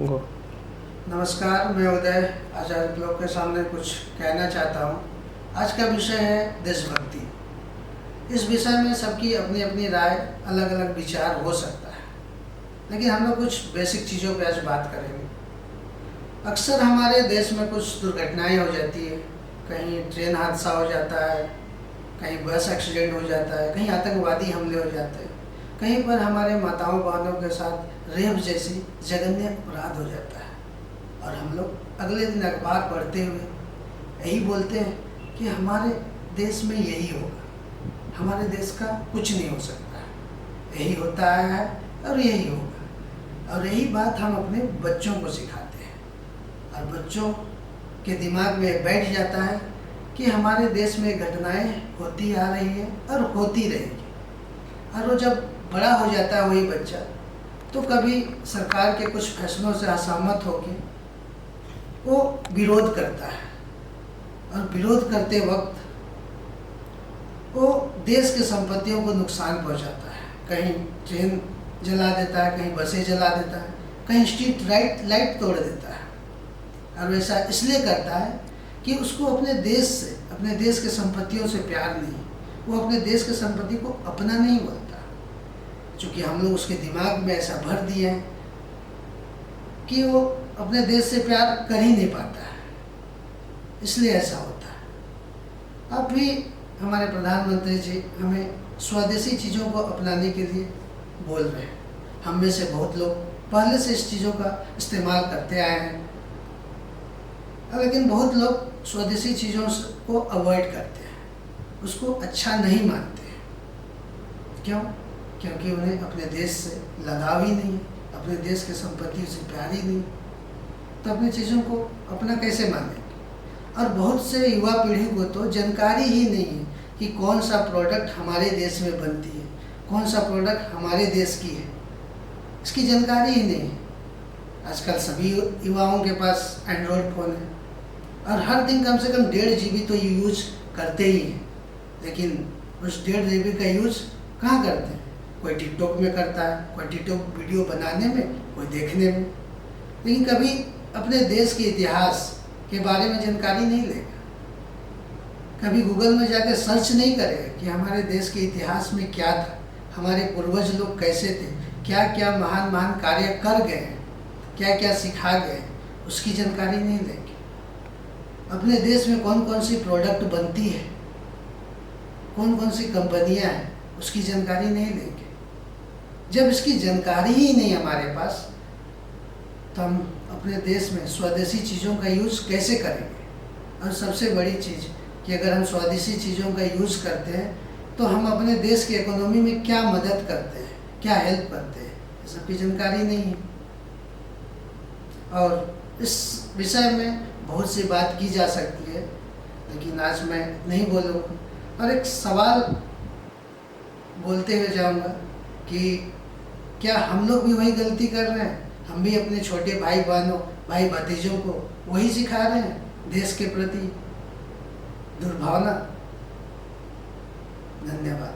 गो। नमस्कार, मैं उदय आज आप लोग के सामने कुछ कहना चाहता हूँ। आज का विषय है देशभक्ति। इस विषय में सबकी अपनी अपनी राय, अलग अलग विचार हो सकता है, लेकिन हम लोग कुछ बेसिक चीज़ों पे आज बात करेंगे। अक्सर हमारे देश में कुछ दुर्घटनाएं हो जाती है। कहीं ट्रेन हादसा हो जाता है, कहीं बस एक्सीडेंट हो जाता है, कहीं आतंकवादी हमले हो जाते हैं, कहीं पर हमारे माताओं बहनों के साथ रेप जैसी जघन्य अपराध हो जाता है। और हम लोग अगले दिन अखबार पढ़ते हुए यही बोलते हैं कि हमारे देश में यही होगा, हमारे देश का कुछ नहीं हो सकता, यही होता है और यही होगा। और यही बात हम अपने बच्चों को सिखाते हैं और बच्चों के दिमाग में बैठ जाता है कि हमारे देश में घटनाएं होती आ रही है और होती रहेगी। और वो जब बड़ा हो जाता है वही बच्चा, तो कभी सरकार के कुछ फैसलों से असहमत होकर वो विरोध करता है और विरोध करते वक्त वो देश के संपत्तियों को नुकसान पहुंचाता है। कहीं ट्रेन जला देता है, कहीं बसें जला देता है, कहीं स्ट्रीट लाइट तोड़ देता है। और वैसा इसलिए करता है कि उसको अपने देश से, अपने देश के संपत्तियों से प्यार नहीं, वो अपने देश के संपत्ति को अपना नहीं बोलता। चूँकि हम लोग उसके दिमाग में ऐसा भर दिए हैं कि वो अपने देश से प्यार कर ही नहीं पाता है, इसलिए ऐसा होता है। अब भी हमारे प्रधानमंत्री जी हमें स्वदेशी चीज़ों को अपनाने के लिए बोल रहे हैं। हम में से बहुत लोग पहले से इस चीज़ों का इस्तेमाल करते आए हैं, लेकिन बहुत लोग स्वदेशी चीज़ों को अवॉइड करते हैं, उसको अच्छा नहीं मानते हैं। क्यों? क्योंकि उन्हें अपने देश से लगाव ही नहीं, अपने देश के संपत्तियों से प्यार ही नहीं, तो अपनी चीज़ों को अपना कैसे मानेंगे। और बहुत से युवा पीढ़ी को तो जानकारी ही नहीं है कि कौन सा प्रोडक्ट हमारे देश में बनती है, कौन सा प्रोडक्ट हमारे देश की है, इसकी जानकारी ही नहीं है। आजकल सभी युवाओं के पास एंड्रॉयड फ़ोन है और हर दिन कम से कम 1.5 GB तो यूज करते ही हैं, लेकिन उस 1.5 GB का यूज कहाँ करते हैं? कोई टिकटॉक में करता है, कोई टिकटॉक वीडियो बनाने में, कोई देखने में, लेकिन कभी अपने देश के इतिहास के बारे में जानकारी नहीं लेगा। कभी गूगल में जाकर सर्च नहीं करेगा कि हमारे देश के इतिहास में क्या था, हमारे पूर्वज लोग कैसे थे, क्या क्या महान महान कार्य कर गए हैं, क्या क्या सिखा गए, उसकी जानकारी नहीं लेंगे। अपने देश में कौन कौन सी प्रोडक्ट बनती है, कौन कौन सी कंपनियां हैं, उसकी जानकारी नहीं लेंगे। जब इसकी जानकारी ही नहीं हमारे पास, तो हम अपने देश में स्वदेशी चीज़ों का यूज़ कैसे करेंगे। और सबसे बड़ी चीज़ कि अगर हम स्वदेशी चीज़ों का यूज़ करते हैं तो हम अपने देश की इकोनॉमी में क्या मदद करते हैं, क्या हेल्प करते हैं, ये सब की जानकारी नहीं है। और इस विषय में बहुत सी बात की जा सकती है, लेकिन आज मैं नहीं बोलूँगा। और एक सवाल बोलते हुए जाऊँगा कि क्या हम लोग भी वही गलती कर रहे हैं? हम भी अपने छोटे भाई बहनों, भाई भतीजों को वही सिखा रहे हैं, देश के प्रति दुर्भावना। धन्यवाद।